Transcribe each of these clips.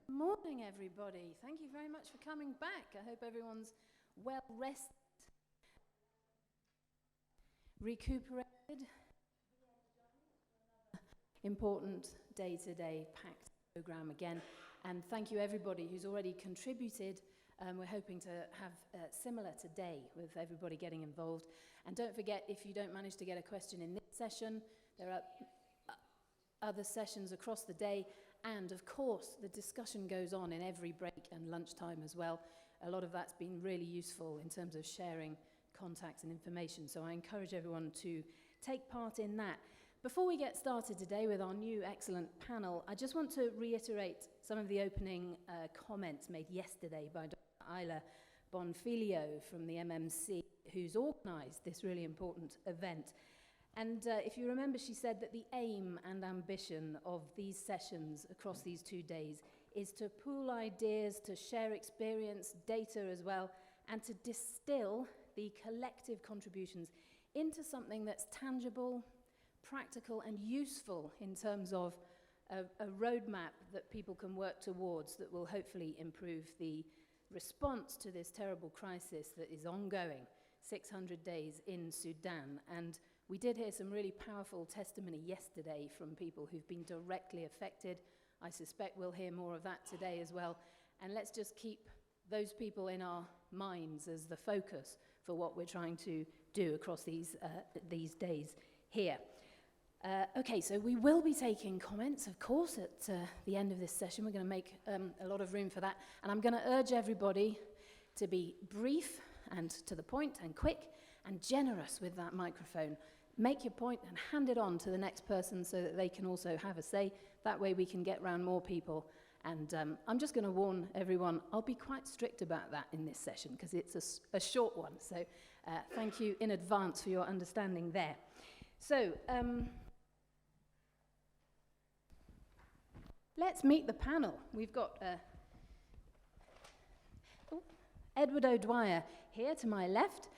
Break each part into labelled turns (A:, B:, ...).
A: Morning, everybody. Thank you very much for coming back. I hope everyone's well rested, recuperated. Important day-to-day packed program again, and thank you everybody who's already contributed. We're hoping to have similar today with everybody getting involved. And don't forget, if you don't manage to get a question in this session, there are other sessions across the day. And of course, the discussion goes on in every break and lunchtime as well. A lot of that's been really useful in terms of sharing contacts and information. So I encourage everyone to take part in that. Before we get started today with our new excellent panel, I just want to reiterate some of the opening comments made yesterday by Dr. Wagialla Bonfilio from the MMC, who's organised this really important event. And if you remember, she said that the aim and ambition of these sessions across these 2 days is to pool ideas, to share experience, data as well, and to distill the collective contributions into something that's tangible, practical, and useful in terms of a roadmap that people can work towards that will hopefully improve the response to this terrible crisis that is ongoing, 600 days in Sudan. And we did hear some really powerful testimony yesterday from people who've been directly affected. I suspect we'll hear more of that today as well. And let's just keep those people in our minds as the focus for what we're trying to do across these days here. Okay, so we will be taking comments, of course, at the end of this session. We're going to make a lot of room for that. And I'm going to urge everybody to be brief and to the point and quick and generous with that microphone. Make your point and hand it on to the next person so that they can also have a say. That way we can get round more people. And I'm just going to warn everyone, I'll be quite strict about that in this session because it's a short one. So thank you in advance for your understanding there. So let's meet the panel. We've got Edward O'Dwyer here to my left.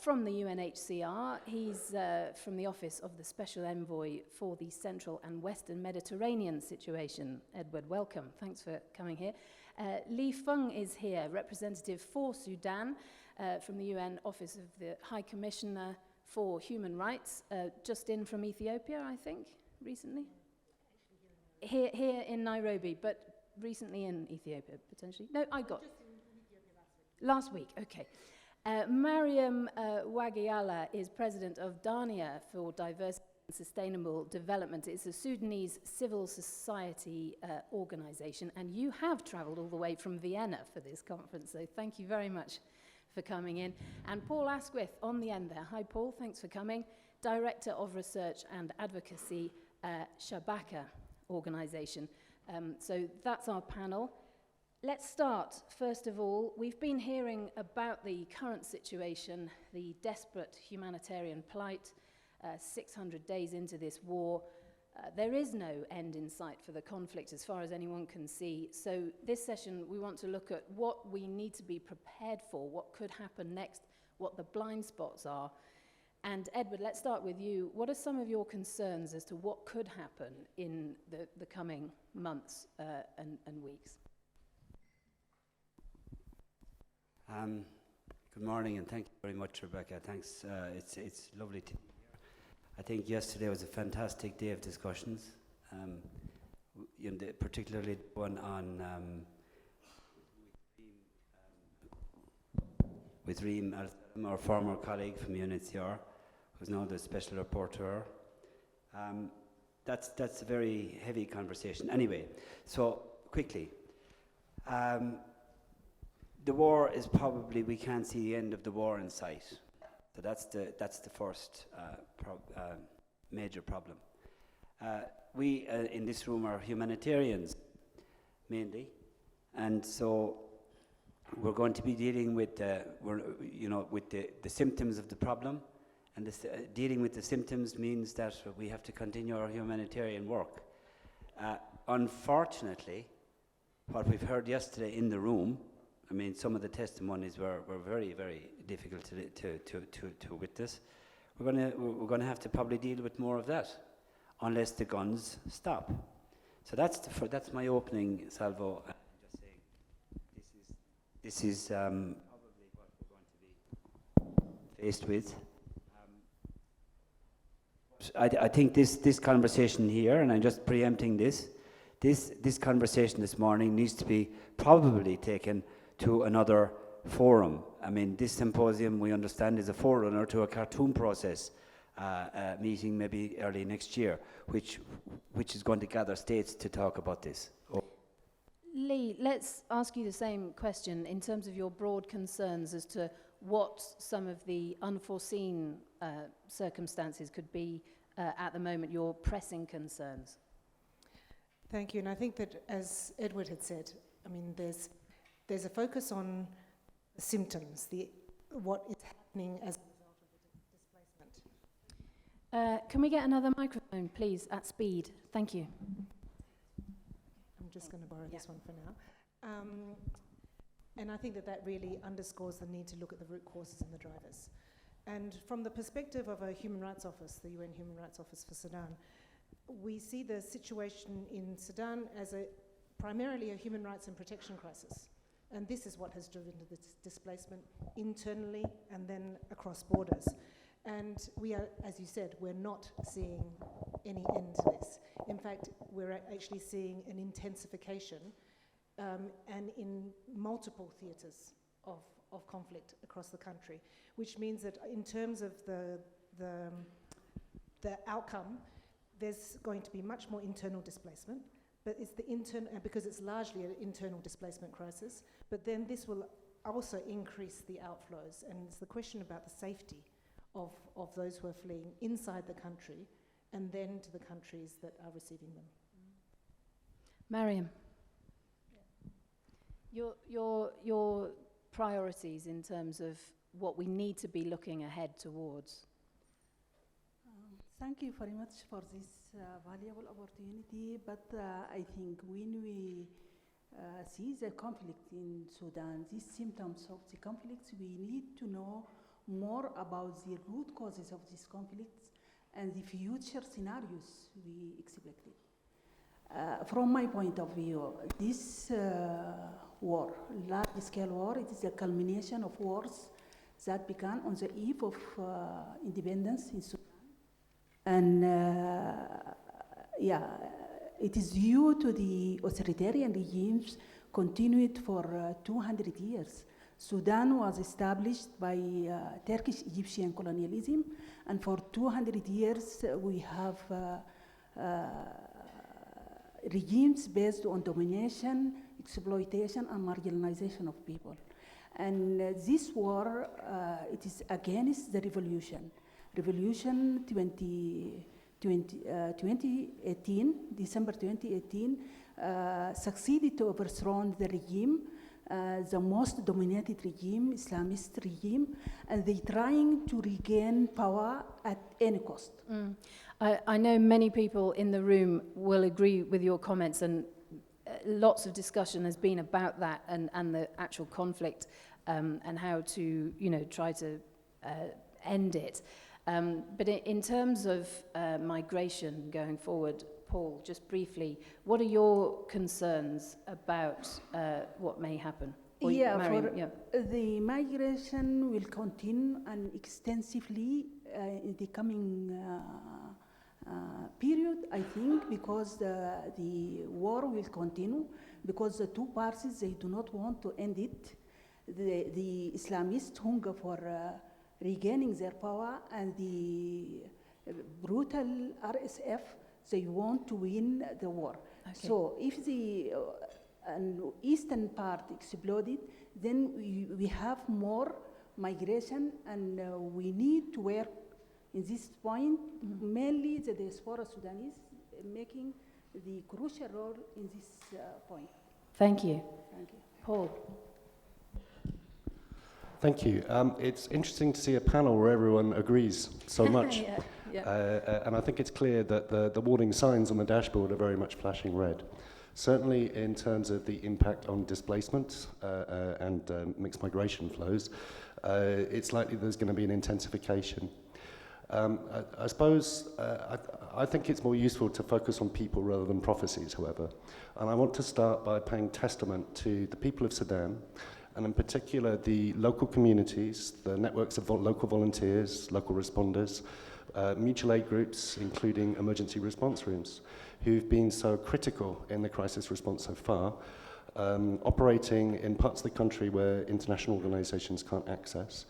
A: From the UNHCR, he's from the Office of the Special Envoy for the Central and Western Mediterranean situation. Edward, welcome. Thanks for coming here. Fung is here, representative for Sudan from the UN Office of the High Commissioner for Human Rights, just in from Ethiopia, I think, recently. Here in Nairobi, but recently in Ethiopia, potentially. No, I got... Just in Ethiopia last week. Okay. Mariam Wagialla is president of DANIA for Diversity and Sustainable Development. It's a Sudanese civil society organization, and you have traveled all the way from Vienna for this conference, so thank you very much for coming in. And Paul Asquith on the end there. Hi, Paul, thanks for coming. Director of Research and Advocacy, Shabaka organization. So that's our panel. Let's start, first of all. We've been hearing about the current situation, the desperate humanitarian plight, 600 days into this war. There is no end in sight for the conflict as far as anyone can see. So this session, we want to look at what we need to be prepared for, what could happen next, what the blind spots are. And Edward, let's start with you. What are some of your concerns as to what could happen in the coming months and weeks?
B: Good morning, and thank you very much, Rebecca. Thanks. It's lovely to be here. I think yesterday was a fantastic day of discussions, particularly one on with Reem, our former colleague from UNHCR, who's now the special rapporteur. That's a very heavy conversation. Anyway, so quickly. The war is probably, we can't see the end of the war in sight. So that's the first major problem. We in this room are humanitarians, mainly, and so we're going to be dealing with with the symptoms of the problem, and dealing with the symptoms means that we have to continue our humanitarian work. Unfortunately, what we've heard yesterday in the room, I mean, some of the testimonies were very, very difficult to witness. We're going to have to probably deal with more of that, unless the guns stop. So that's my opening salvo. Just saying, this is probably what we're going to be faced with. I think this conversation here, and I'm just preempting this conversation this morning needs to be probably taken to another forum. I mean, this symposium, we understand, is a forerunner to a Khartoum process meeting maybe early next year, which is going to gather states to talk about this.
A: Lee, let's ask you the same question in terms of your broad concerns as to what some of the unforeseen circumstances could be at the moment, your pressing concerns.
C: Thank you, and I think that, as Edward had said, I mean, there's a focus on the symptoms, what is happening as a result of the displacement.
A: Can we get another microphone, please, at speed? Thank you.
C: I'm just going to borrow this one for now. And I think that really underscores the need to look at the root causes and the drivers. And from the perspective of a human rights office, the UN Human Rights Office for Sudan, we see the situation in Sudan as primarily a human rights and protection crisis. And this is what has driven the displacement internally and then across borders. And we are, as you said, we're not seeing any end to this. In fact, we're actually seeing an intensification and in multiple theatres of conflict across the country, which means that in terms of the outcome, there's going to be much more internal displacement, but it's because it's largely an internal displacement crisis, but then this will also increase the outflows, and it's the question about the safety of those who are fleeing inside the country and then to the countries that are receiving them.
A: Mariam, your priorities in terms of what we need to be looking ahead towards.
D: Thank you very much for this valuable opportunity, but I think when we see the conflict in Sudan, these symptoms of the conflicts, we need to know more about the root causes of these conflicts and the future scenarios we expected. From my point of view, this war, large-scale war, it is a culmination of wars that began on the eve of independence in Sudan. And it is due to the authoritarian regimes continued for 200 years. Sudan was established by Turkish Egyptian colonialism, and for 200 years we have regimes based on domination, exploitation, and marginalization of people. And this war, it is against the revolution. Revolution 2018, December 2018, succeeded to overthrow the regime, the most dominated regime, Islamist regime, and they're trying to regain power at any cost.
A: I know many people in the room will agree with your comments, and lots of discussion has been about that and the actual conflict and how to, try to end it. But in terms of migration going forward, Paul, just briefly, what are your concerns about what may happen?
D: Mariam, the migration will continue and extensively in the coming period, I think, because the war will continue, because the two parties, they do not want to end it. The Islamists hunger for regaining their power, and the brutal RSF, they want to win the war. Okay. So if the eastern part exploded, then we have more migration, and we need to work in this point, mainly the diaspora Sudanese making the crucial role in this point.
A: Thank you.
D: Thank you.
A: Paul.
E: Thank you. It's interesting to see a panel where everyone agrees so much. And I think it's clear that the warning signs on the dashboard are very much flashing red. Certainly in terms of the impact on displacement and mixed migration flows, it's likely there's going to be an intensification. I suppose I think it's more useful to focus on people rather than prophecies, however. And I want to start by paying testament to the people of Sudan, and in particular the local communities, the networks of local volunteers, local responders, mutual aid groups, including emergency response rooms, who've been so critical in the crisis response so far, operating in parts of the country where international organizations can't access,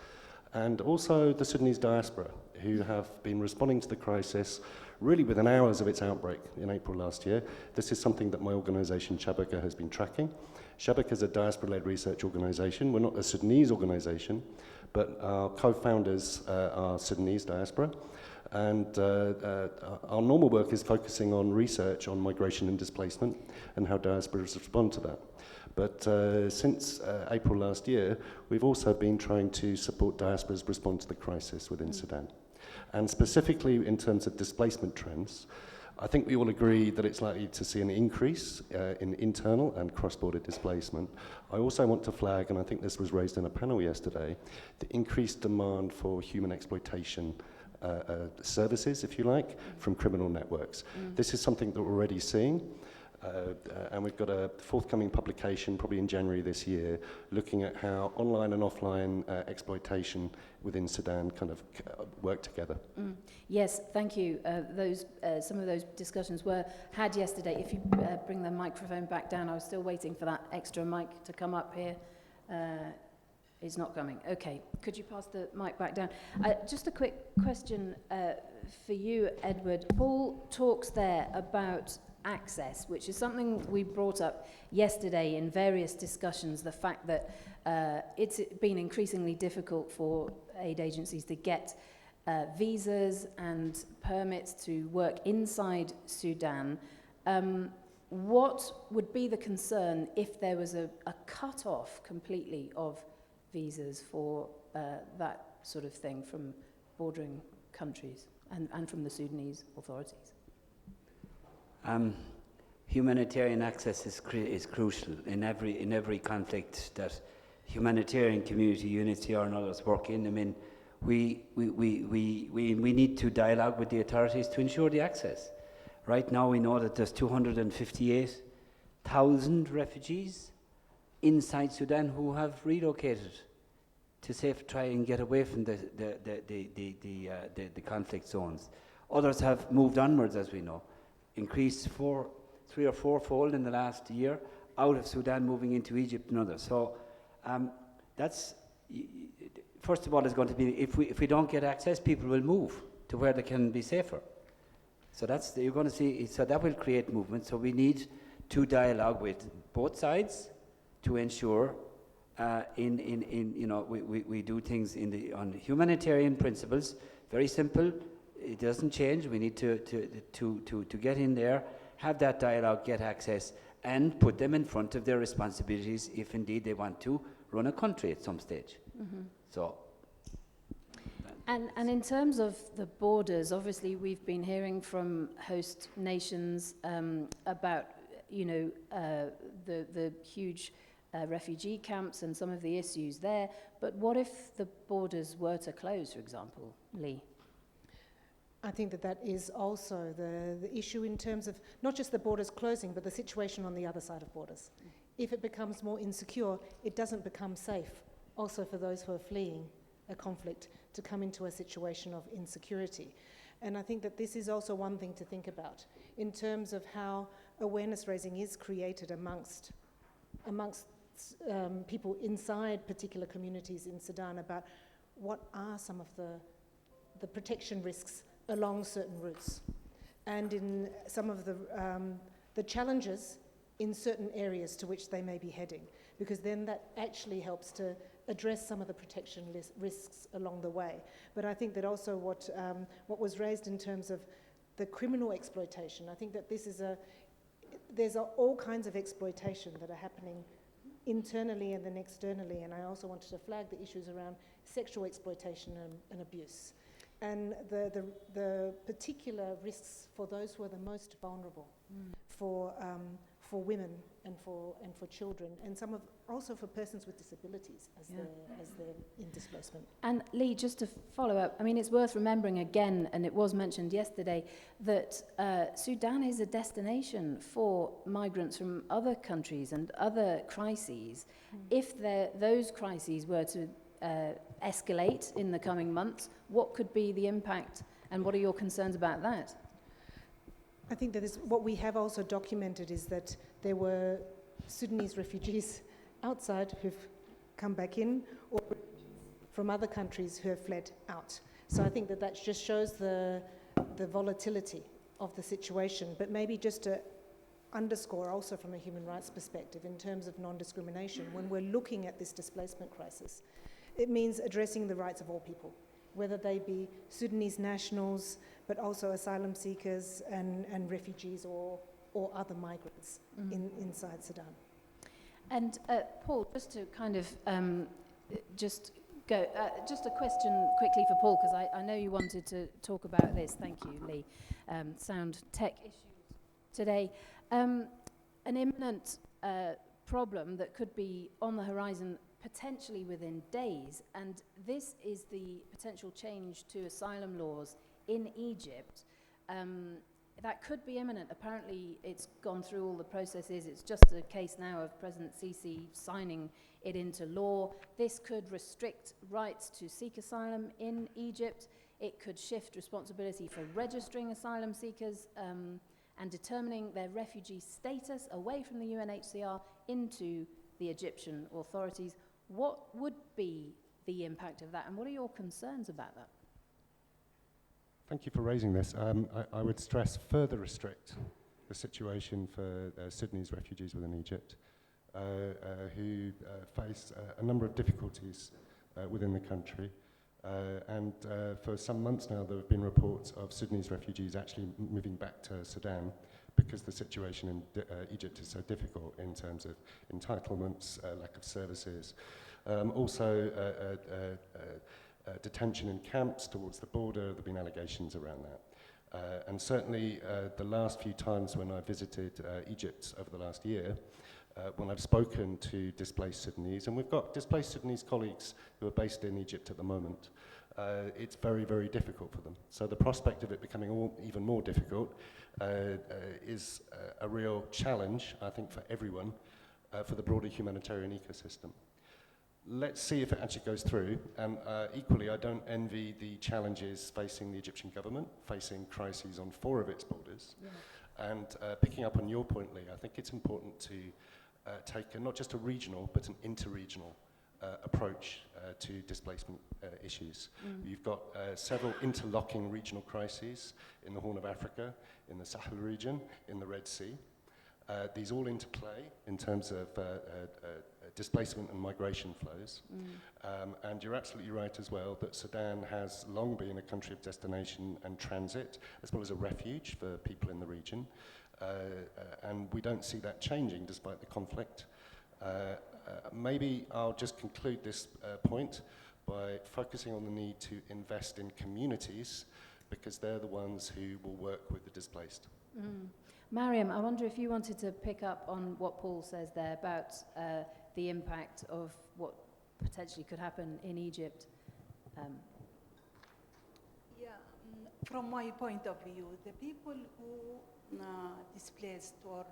E: and also the Sudanese diaspora, who have been responding to the crisis really within hours of its outbreak in April last year. This is something that my organization, Shabaka, has been tracking. Shabaka is a diaspora-led research organization. We're not a Sudanese organization, but our co-founders are Sudanese diaspora. And our normal work is focusing on research on migration and displacement and how diasporas respond to that. But since April last year, we've also been trying to support diasporas respond to the crisis within Sudan. And specifically in terms of displacement trends, I think we all agree that it's likely to see an increase in internal and cross-border displacement. I also want to flag, and I think this was raised in a panel yesterday, the increased demand for human exploitation services, if you like, from criminal networks. This is something that we're already seeing. And we've got a forthcoming publication, probably in January this year, looking at how online and offline exploitation within Sudan kind of work together.
A: Yes, thank you. Some of those discussions were had yesterday. If you bring the microphone back down, I was still waiting for that extra mic to come up here. It's not coming. Okay, could you pass the mic back down? Just a quick question for you, Edward. Paul talks there about access, which is something we brought up yesterday in various discussions, the fact that it's been increasingly difficult for aid agencies to get visas and permits to work inside Sudan. What would be the concern if there was a cut-off completely of visas for that sort of thing from bordering countries and from the Sudanese authorities?
B: Humanitarian access is crucial in every conflict that humanitarian community, UNHCR and others work in. I mean, we need to dialogue with the authorities to ensure the access. Right now we know that there's 258,000 refugees inside Sudan who have relocated to try and get away from the conflict zones. Others have moved onwards, as we know. Increased 3 or 4-fold in the last year out of Sudan, moving into Egypt and others. So that's, first of all, is going to be, if we don't get access, people will move to where they can be safer. So you're going to see, so that will create movement. So we need to dialogue with both sides to ensure we do things on humanitarian principles. Very simple. It doesn't change. We need to get in there, have that dialogue, get access, and put them in front of their responsibilities if indeed they want to run a country at some stage. So.
A: And in terms of the borders, obviously we've been hearing from host nations about the huge refugee camps and some of the issues there. But what if the borders were to close, for example, Lee?
C: I think that is also the issue in terms of not just the borders closing, but the situation on the other side of borders. If it becomes more insecure, it doesn't become safe also for those who are fleeing a conflict to come into a situation of insecurity. And I think that this is also one thing to think about in terms of how awareness raising is created amongst people inside particular communities in Sudan about what are some of the protection risks along certain routes, and in some of the challenges in certain areas to which they may be heading, because then that actually helps to address some of the protection risks along the way. But I think that also what was raised in terms of the criminal exploitation, I think that there's all kinds of exploitation that are happening internally and then externally, and I also wanted to flag the issues around sexual exploitation and abuse. And the particular risks for those who are the most vulnerable, for for women and for children, and also for persons with disabilities as they're in displacement.
A: And Lee, just to follow up, I mean, it's worth remembering again, and it was mentioned yesterday, that Sudan is a destination for migrants from other countries and other crises. If those crises were to escalate in the coming months, what could be the impact, and what are your concerns about that?
C: I think that what we have also documented is that there were Sudanese refugees outside who've come back in, or from other countries who have fled out. So I think that just shows the volatility of the situation, but maybe just to underscore also from a human rights perspective in terms of non-discrimination, when we're looking at this displacement crisis, it means addressing the rights of all people, whether they be Sudanese nationals, but also asylum seekers and refugees or other migrants inside Sudan.
A: And Paul, just to kind of just a question quickly for Paul, because I know you wanted to talk about this. Thank you, Lee. Sound tech issues today. An imminent problem that could be on the horizon potentially within days, and this is the potential change to asylum laws in Egypt. That could be imminent. Apparently it's gone through all the processes. It's just a case now of President Sisi signing it into law. This could restrict rights to seek asylum in Egypt. It could shift responsibility for registering asylum seekers and determining their refugee status away from the UNHCR into the Egyptian authorities. What would be the impact of that, and what are your concerns about that?
E: Thank you for raising this. I would stress further restrict the situation for Sudanese refugees within Egypt who face a number of difficulties within the country. And for some months now, there have been reports of Sudanese refugees actually moving back to Sudan because the situation in Egypt is so difficult in terms of entitlements, lack of services. Also, detention in camps towards the border. There have been allegations around that. And certainly the last few times when I visited Egypt over the last year, when I've spoken to displaced Sudanese, and we've got displaced Sudanese colleagues who are based in Egypt at the moment, it's very, very difficult for them. So the prospect of it becoming even more difficult is a real challenge, I think, for everyone, for the broader humanitarian ecosystem. Let's see if it actually goes through, and equally I don't envy the challenges facing the Egyptian government, facing crises on 4 of its borders. Yeah. And picking up on your point, Lee, I think it's important to take not just a regional but an inter-regional approach to displacement issues. You've got several interlocking regional crises in the Horn of Africa, in the Sahel region, in the Red Sea. These all interplay in terms of displacement and migration flows. And you're absolutely right as well that Sudan has long been a country of destination and transit, as well as a refuge for people in the region. And we don't see that changing despite the conflict. Maybe I'll just conclude this point by focusing on the need to invest in communities, because they're the ones who will work with the displaced.
A: Mariam, I wonder if you wanted to pick up on what Paul says there about the impact of what potentially could happen in Egypt.
D: From my point of view, the people who displaced or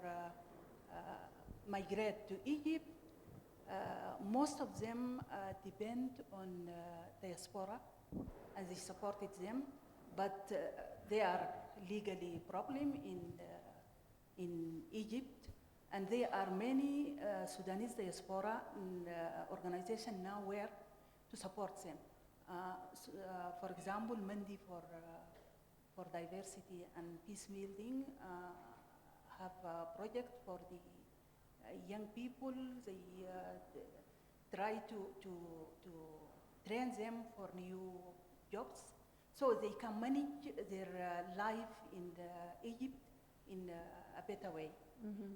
D: migrate to Egypt, most of them depend on diaspora, and they supported them, but they are legally problem in Egypt, and there are many Sudanese diaspora organizations now where to support them. For example, Mandi for diversity and peace building have a project for the young people. They try to train them for new jobs, so they can manage their life in Egypt in a better way.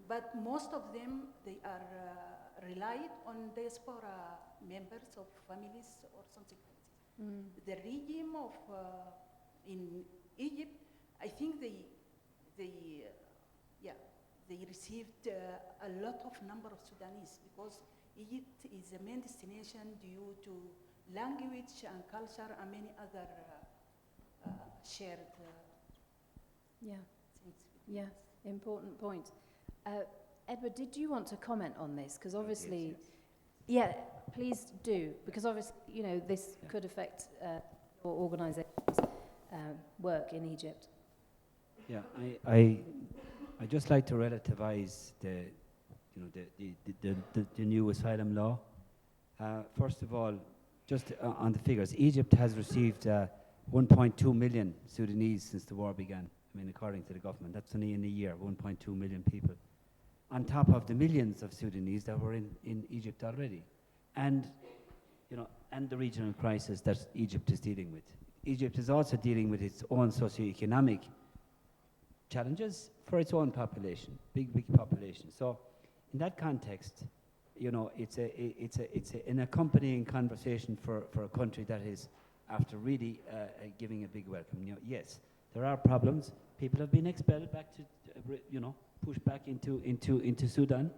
D: But most of them, they are relied on diaspora members of families or something like this. The regime of in Egypt, I think they they received a lot of number of Sudanese because Egypt is the main destination due to language and culture and many other shared
A: Yeah,
D: things.
A: yeah, important point. Edward, did you want to comment on this? Because obviously, yeah, please do, because obviously, you know, this could affect your organisation's work in Egypt.
B: Yeah, I just like to relativize the new asylum law. First of all, just on the figures, Egypt has received 1.2 million Sudanese since the war began. I mean, according to the government, that's only in a year, 1.2 million people, on top of the millions of Sudanese that were in Egypt already, and and the regional crisis that Egypt is dealing with. Egypt is also dealing with its own socioeconomic challenges for its own population, big population. So, in that context, it's an accompanying conversation for a country that is, after really giving a big welcome. Yes, there are problems. People have been expelled back to, pushed back into Sudan.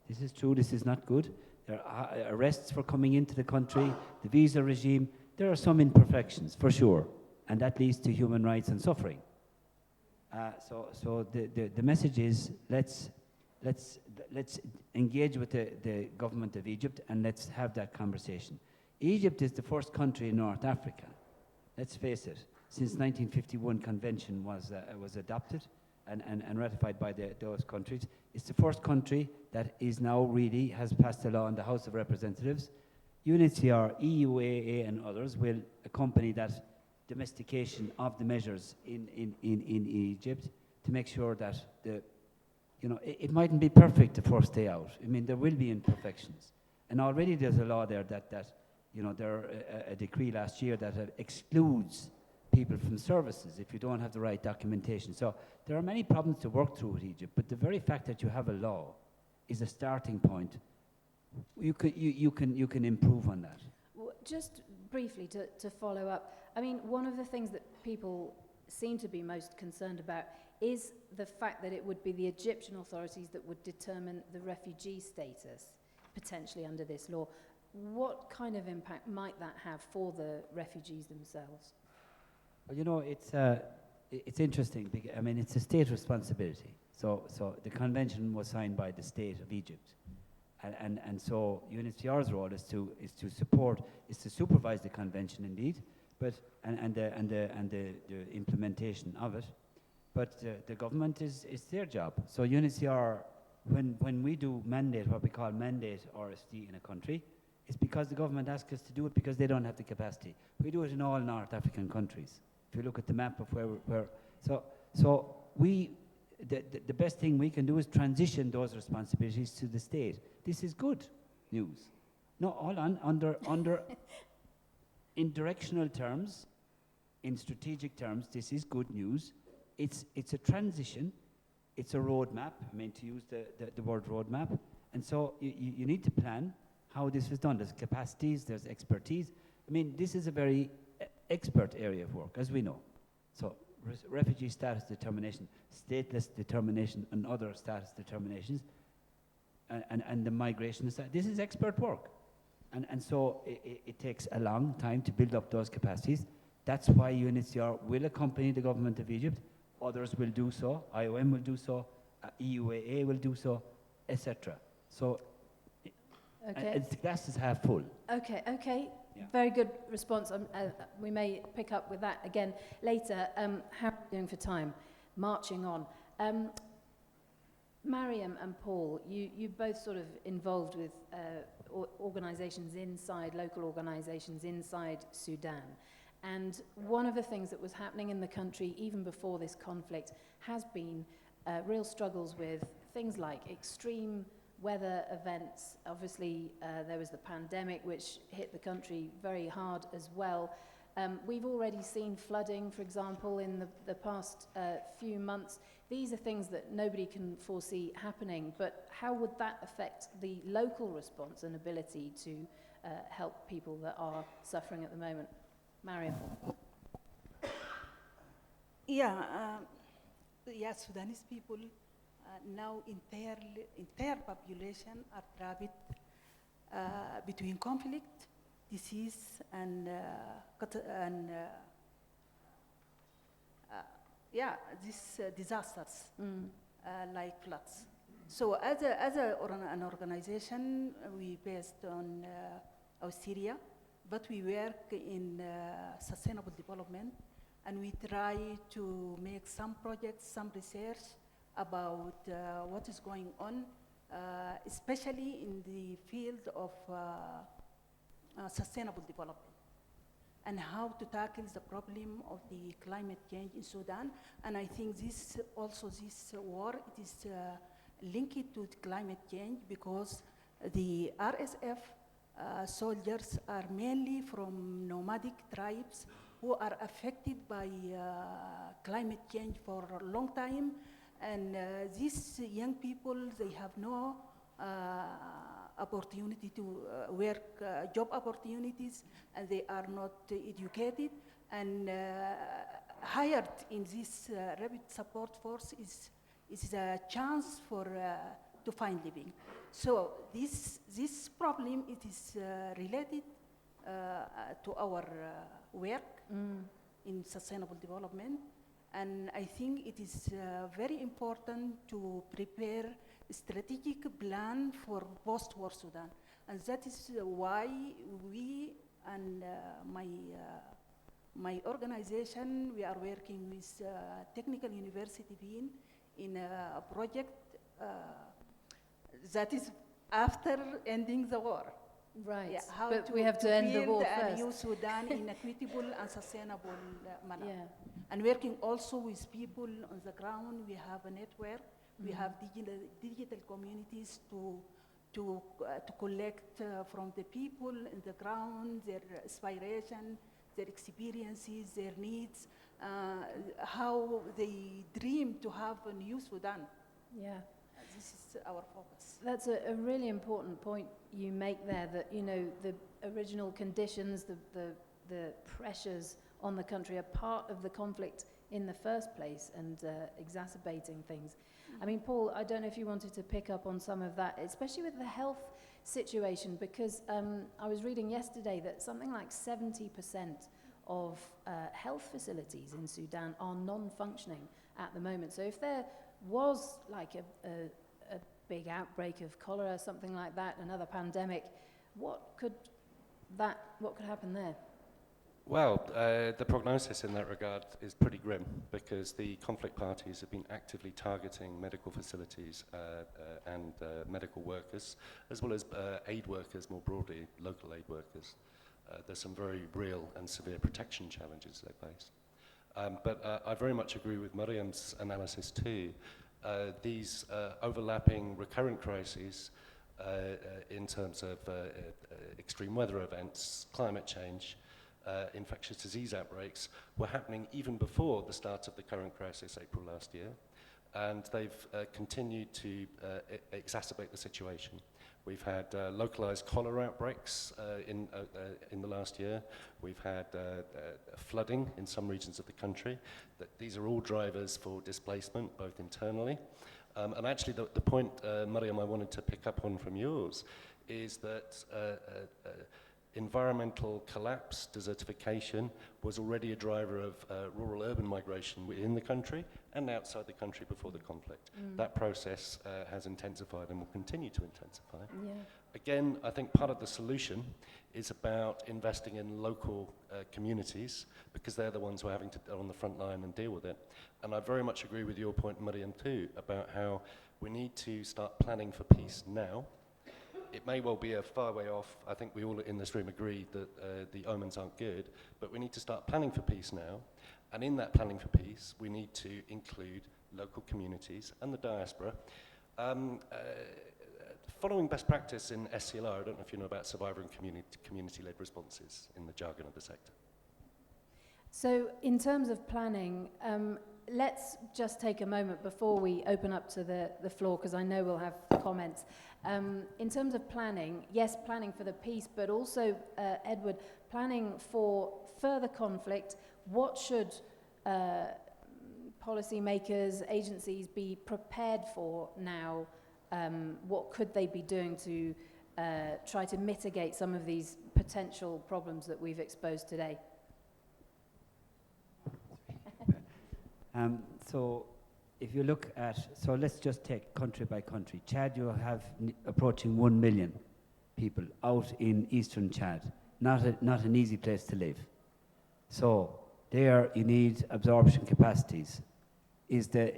B: This is true. This is not good. There are arrests for coming into the country, the visa regime. There are some imperfections, for sure, and that leads to human rights and suffering. So the message is let's engage with the government of Egypt and let's have that conversation. Egypt is the first country in North Africa. Let's face it. Since 1951 convention was adopted and ratified by those countries, it's the first country that is now really has passed a law in the House of Representatives. UNHCR, EUAA, and others will accompany that domestication of the measures in Egypt to make sure that it mightn't be perfect the first day out. I mean, there will be imperfections, and already there's a law there that a decree last year that excludes people from services if you don't have the right documentation. So there are many problems to work through with Egypt, but the very fact that you have a law is a starting point. You can improve on that.
A: Well, just briefly to follow up, I mean, one of the things that people seem to be most concerned about is the fact that it would be the Egyptian authorities that would determine the refugee status, potentially under this law. What kind of impact might that have for the refugees themselves?
B: Well, it's interesting. I mean, it's a state responsibility. So the convention was signed by the state of Egypt, and so UNHCR's role is to supervise the convention indeed, but and the implementation of it. But the government is their job. So UNHCR, when we do mandate, what we call mandate RSD in a country, it's because the government asks us to do it because they don't have the capacity. We do it in all North African countries. If you look at the map of the best thing we can do is transition those responsibilities to the state. This is good news. No, hold on, under in directional terms, in strategic terms, this is good news. It's a transition. It's a roadmap. I mean, to use the word roadmap. And so you need to plan how this is done. There's capacities, there's expertise. I mean, this is a very expert area of work, as we know. So refugee status determination, stateless determination, and other status determinations, and the migration, this is expert work. And so it takes a long time to build up those capacities. That's why UNHCR will accompany the government of Egypt. Others will do so. IOM will do so. EUAA will do so, etc. So the glass is half full.
A: Okay.
B: Yeah.
A: Very good response. We may pick up with that again later. How are we doing for time? Marching on. Mariam and Paul, you both sort of involved with local organisations inside Sudan. And one of the things that was happening in the country, even before this conflict, has been real struggles with things like extreme weather events. Obviously, there was the pandemic, which hit the country very hard as well. We've already seen flooding, for example, in the past few months. These are things that nobody can foresee happening, but how would that affect the local response and ability to help people that are suffering at the moment? Mariam.
D: Yeah, Sudanese people now entire population are trapped between conflict, disease, and these disasters like floods. So as an organization, we based on OHCHR, but we work in sustainable development, and we try to make some projects, some research about what is going on, especially in the field of sustainable development, and how to tackle the problem of the climate change in Sudan. And I think this war, it is linked to climate change, because the RSF soldiers are mainly from nomadic tribes who are affected by climate change for a long time. And these young people, they have no opportunity to work, job opportunities, and they are not educated. And hired in this rapid support force is a chance for to find living. So this problem, it is related to our work in sustainable development. And I think it is very important to prepare a strategic plan for post-war Sudan. And that is why we and my organization, we are working with Technical University Wien in a project that is after ending the war.
A: Right,
D: Yeah, how
A: but
D: to,
A: we have to end the war
D: build a
A: first.
D: new Sudan in equitable and sustainable manner.
A: Yeah.
D: And working also with people on the ground, we have a network, we have digital communities to collect from the people in the ground, their aspiration, their experiences, their needs, how they dream to have a new Sudan.
A: Yeah.
D: This is our focus.
A: That's a really important point you make there, that, you know, the original conditions, the pressures on the country are part of the conflict in the first place and exacerbating things. I mean, Paul, I don't know if you wanted to pick up on some of that, especially with the health situation, because I was reading yesterday that something like 70% of health facilities in Sudan are non-functioning at the moment. So if there was like a big outbreak of cholera, something like that, another pandemic, what could happen there?
E: Well, the prognosis in that regard is pretty grim, because the conflict parties have been actively targeting medical facilities and medical workers, as well as aid workers more broadly, local aid workers. There's some very real and severe protection challenges they face. But I very much agree with Mariam's analysis too. These overlapping recurrent crises in terms of extreme weather events, climate change, infectious disease outbreaks were happening even before the start of the current crisis, April last year, and they've continued to exacerbate the situation. We've had localized cholera outbreaks in the last year. We've had flooding in some regions of the country. These are all drivers for displacement, both internally. And actually, the point, Mariam, I wanted to pick up on from yours is that environmental collapse, desertification, was already a driver of rural-urban migration within the country and outside the country before the conflict. That process has intensified and will continue to intensify.
A: Yeah.
E: Again, I think part of the solution is about investing in local communities, because they're the ones who are having to on the front line and deal with it. And I very much agree with your point, Mariam, too, about how we need to start planning for peace now. It may well be a far way off. I think we all in this room agree that the omens aren't good, but we need to start planning for peace now. And in that planning for peace, we need to include local communities and the diaspora. Following best practice in SCLR, I don't know if you know about survivor and community-led responses in the jargon of the sector.
A: So in terms of planning, let's just take a moment before we open up to the floor, because I know we'll have comments. In terms of planning, yes, planning for the peace, but also, Edward, planning for further conflict. What should policymakers, agencies be prepared for now? What could they be doing to try to mitigate some of these potential problems that we've exposed today?
B: So if you look at, so let's just take country by country. Chad, you have approaching 1 million people out in eastern Chad. Not an easy place to live. So there you need absorption capacities. The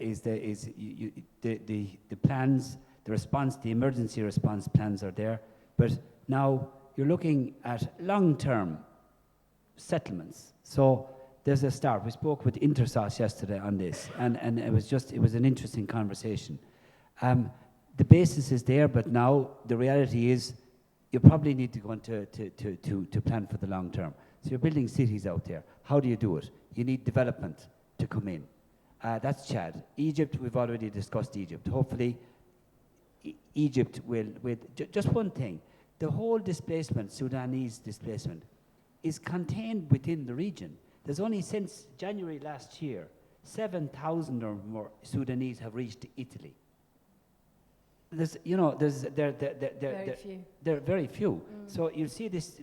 B: plans, the response, the emergency response plans are there, but now you're looking at long-term settlements. So there's a start. We spoke with Intersos yesterday on this, and it was an interesting conversation. The basis is there, but now the reality is you probably need to go into to plan for the long term. So you're building cities out there. How do you do it? You need development to come in. That's Chad. Egypt, we've already discussed Egypt. Hopefully, Egypt will, just one thing, the whole displacement, Sudanese displacement, is contained within the region. There's only since January last year, 7,000 or more Sudanese have reached Italy. There are very few. So you see this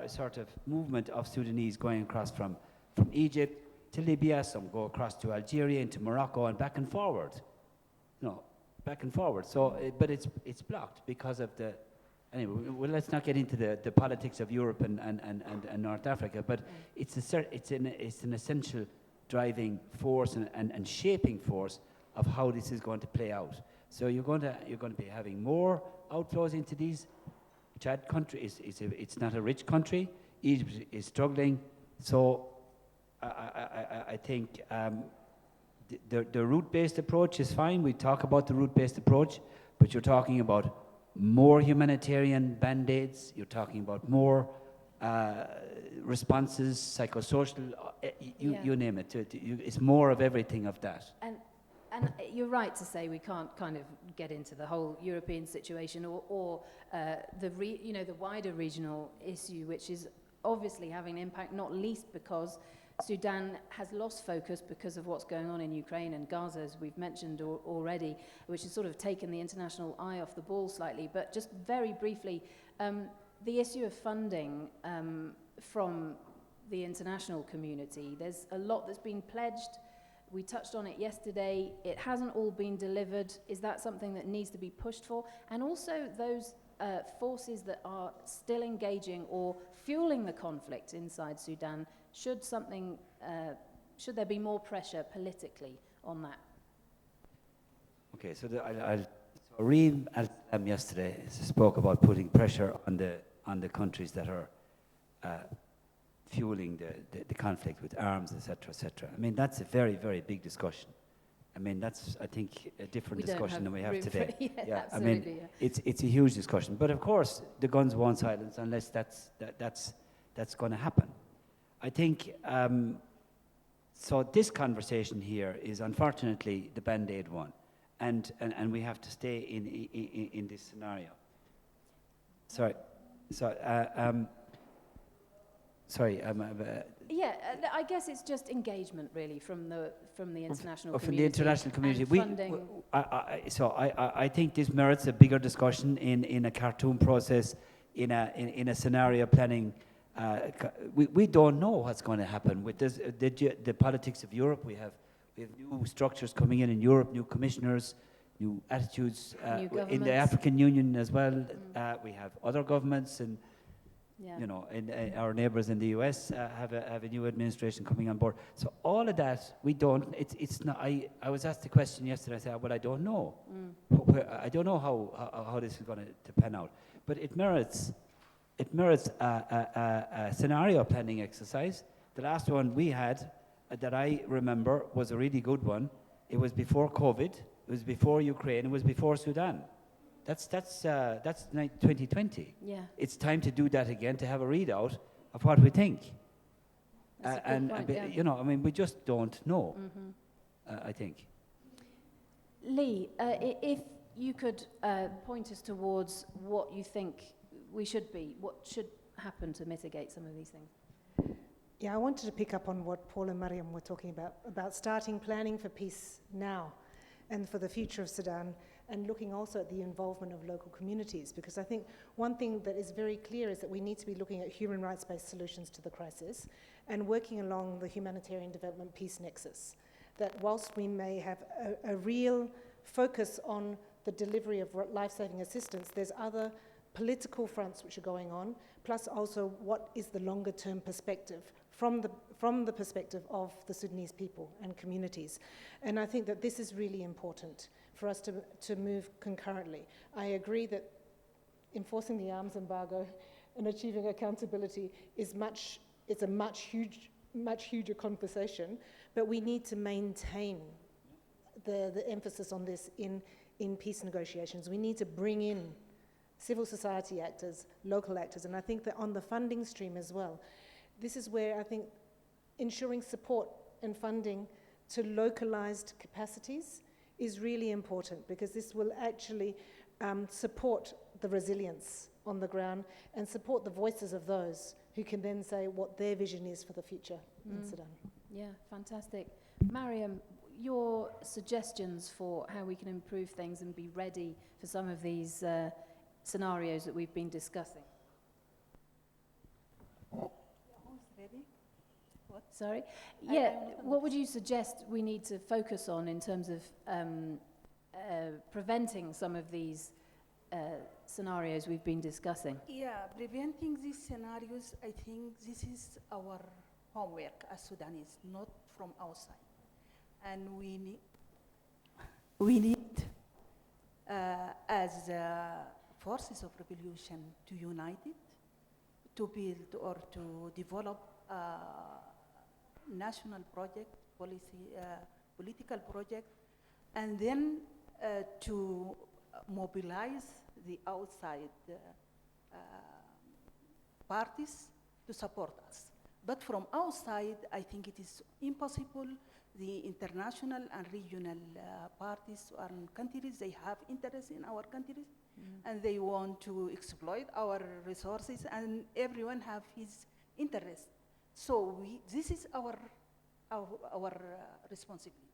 B: sort of movement of Sudanese going across from Egypt to Libya, some go across to Algeria, into Morocco, and back and forward. Back and forward. So, but it's blocked because of the. Anyway, well, let's not get into the politics of Europe and North Africa, but it's an essential driving force and shaping force of how this is going to play out. So you're going to be having more outflows into these. Chad country it's not a rich country. Egypt is struggling. So I think the route-based approach is fine. We talk about the route-based approach, but you're talking about more humanitarian band-aids. You're talking about more responses, psychosocial, you name it. It's more of everything of that.
A: And you're right to say we can't kind of get into the whole European situation or the wider regional issue, which is obviously having an impact, not least because Sudan has lost focus because of what's going on in Ukraine and Gaza, as we've mentioned already, which has sort of taken the international eye off the ball slightly. But just very briefly, the issue of funding from the international community, there's a lot that's been pledged. We touched on it yesterday. It hasn't all been delivered. Is that something that needs to be pushed for? And also those forces that are still engaging or fueling the conflict inside Sudan, should there be more pressure politically on that?
B: Okay, so Reem yesterday spoke about putting pressure on the countries that are fueling the conflict with arms, etc., etc. I mean, that's a very, very big discussion. I mean, that's, I think, a different discussion than we have today.
A: Yeah,
B: I mean, it's a huge discussion. But of course, the guns won't silence unless that's going to happen. I think, so this conversation here is unfortunately the Band-Aid one. And we have to stay in this scenario. Sorry.
A: I guess it's just engagement, really, from the international community.
B: From the international community. I think this merits a bigger discussion in a Khartoum process, in a scenario planning. We don't know what's going to happen with this, the politics of Europe. We have new structures coming in Europe, new commissioners, new attitudes in the African Union as well. We have other governments and. Yeah. You know, our neighbours in the US have a new administration coming on board. So all of that, we don't. It's not. I was asked the question yesterday. I said, well, I don't know. I don't know how this is going to pan out. But it merits a scenario planning exercise. The last one we had that I remember was a really good one. It was before COVID. It was before Ukraine. It was before Sudan. That's 2020.
A: Yeah.
B: It's time to do that again, to have a readout of what we think. You know, I mean, we just don't know. I think.
A: Lee, if you could point us towards what you think we should be, what should happen to mitigate some of these things?
C: Yeah, I wanted to pick up on what Paul and Mariam were talking about starting planning for peace now and for the future of Sudan, and looking also at the involvement of local communities, because I think one thing that is very clear is that we need to be looking at human rights-based solutions to the crisis and working along the humanitarian development peace nexus. That whilst we may have a real focus on the delivery of life-saving assistance, there's other political fronts which are going on, plus also what is the longer-term perspective from the perspective of the Sudanese people and communities. And I think that this is really important for us to move concurrently. I agree that enforcing the arms embargo and achieving accountability is a much huger conversation, but we need to maintain the emphasis on this in peace negotiations. We need to bring in civil society actors, local actors, and I think that on the funding stream as well, this is where I think ensuring support and funding to localized capacities is really important, because this will actually support the resilience on the ground and support the voices of those who can then say what their vision is for the future in Sudan.
A: Yeah, fantastic. Mariam, your suggestions for how we can improve things and be ready for some of these scenarios that we've been discussing.
F: Ready? What?
A: Sorry? Yeah, what would you suggest we need to focus on in terms of preventing some of these scenarios we've been discussing?
F: Yeah, preventing these scenarios, I think this is our homework as Sudanese, not from outside. And we need as forces of revolution to unite it, to build or to develop a national project, political project, and then to mobilize the outside parties to support us. But from outside, I think it is impossible. The international and regional parties and countries, they have interest in our countries, and they want to exploit our resources, and everyone have his interest. So this is our responsibility.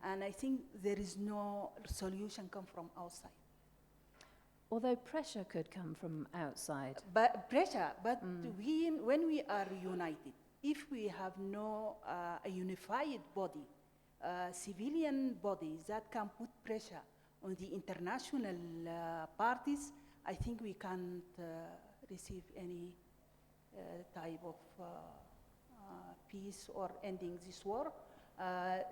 F: And I think there is no solution come from outside.
A: Although pressure could come from outside.
F: But when we are united, if we have no a unified body, civilian bodies that can put pressure on the international parties, I think we can't receive any type of peace or ending this war.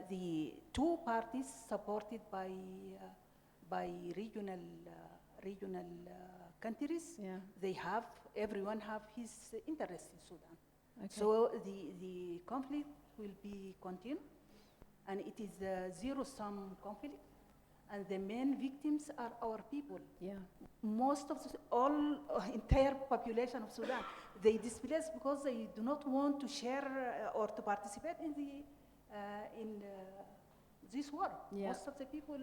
F: The two parties supported by regional countries, everyone have his interest in Sudan. Okay. So the conflict will be continued, and it is a zero-sum conflict, and the main victims are our people.
A: Yeah.
F: Most of entire population of Sudan, they displaced because they do not want to share or to participate in this war.
A: Yeah.
F: Most of the people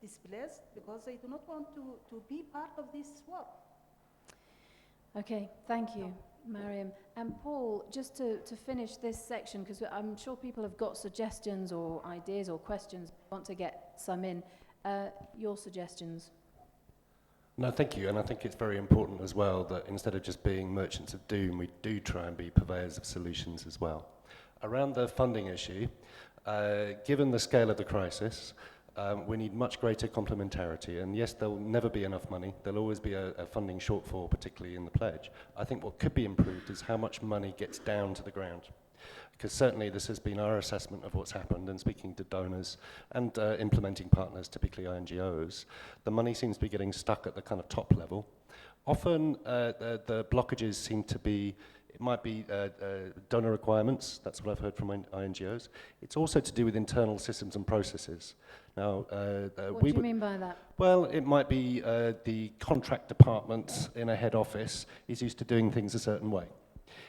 F: displaced because they do not want to be part of this war.
A: Okay, thank you, Mariam. And Paul, just to finish this section, because I'm sure people have got suggestions or ideas or questions, want to get some in. Your suggestions?
E: No, thank you. And I think it's very important as well that instead of just being merchants of doom, we do try and be purveyors of solutions as well. Around the funding issue, given the scale of the crisis, we need much greater complementarity. And yes, there will never be enough money. There'll always be a funding shortfall, particularly in the pledge. I think what could be improved is how much money gets down to the ground. Because certainly this has been our assessment of what's happened, and speaking to donors and implementing partners, typically NGOs, the money seems to be getting stuck at the kind of top level. Often the blockages seem to be, it might be donor requirements, that's what I've heard from NGOs. It's also to do with internal systems and processes. Now,
A: what do you mean by that?
E: Well, it might be the contract department in a head office is used to doing things a certain way.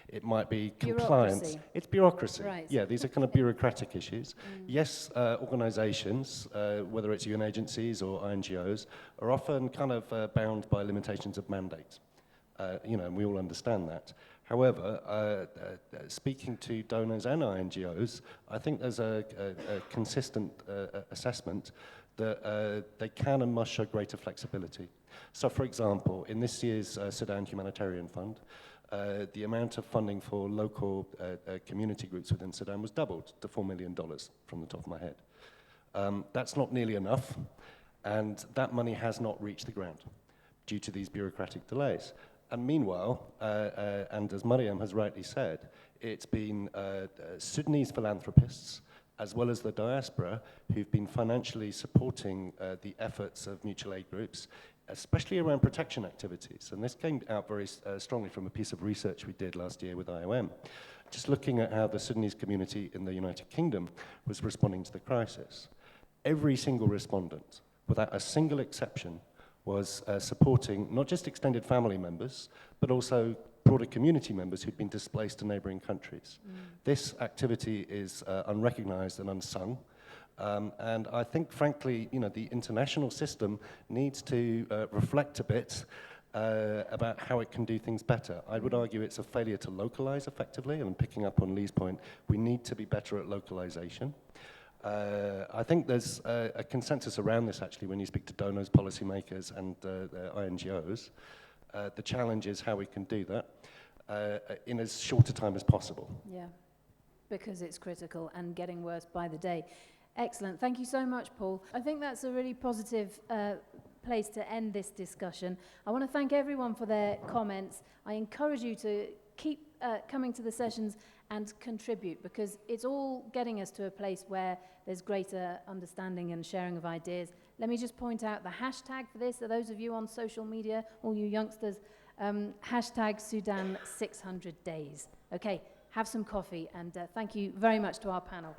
E: It might be compliance.
A: Bureaucracy.
E: It's bureaucracy.
A: Right.
E: Yeah, these are kind of bureaucratic issues. Yes, organizations, whether it's UN agencies or NGOs, are often kind of bound by limitations of mandates. And we all understand that. However, speaking to donors and NGOs, I think there's a consistent assessment that they can and must show greater flexibility. So, for example, in this year's Sudan Humanitarian Fund, the amount of funding for local community groups within Sudan was doubled to $4 million from the top of my head. That's not nearly enough, and that money has not reached the ground due to these bureaucratic delays. And meanwhile, and as Mariam has rightly said, it's been Sudanese philanthropists, as well as the diaspora, who've been financially supporting the efforts of mutual aid groups, especially around protection activities. And this came out very strongly from a piece of research we did last year with IOM, just looking at how the Sudanese community in the United Kingdom was responding to the crisis. Every single respondent, without a single exception, was supporting not just extended family members, but also broader community members who'd been displaced to neighboring countries. This activity is unrecognized and unsung. And I think, frankly, the international system needs to reflect a bit about how it can do things better. I would argue it's a failure to localize effectively, and picking up on Lee's point, we need to be better at localization. I think there's a consensus around this, actually, when you speak to donors, policymakers, and INGOs. The challenge is how we can do that in as short a time as possible.
A: Yeah, because it's critical and getting worse by the day. Excellent. Thank you so much, Paul. I think that's a really positive place to end this discussion. I want to thank everyone for their comments. I encourage you to keep coming to the sessions and contribute, because it's all getting us to a place where there's greater understanding and sharing of ideas. Let me just point out the hashtag for this. For those of you on social media, all you youngsters, hashtag Sudan 600 days. Okay, have some coffee, and thank you very much to our panel.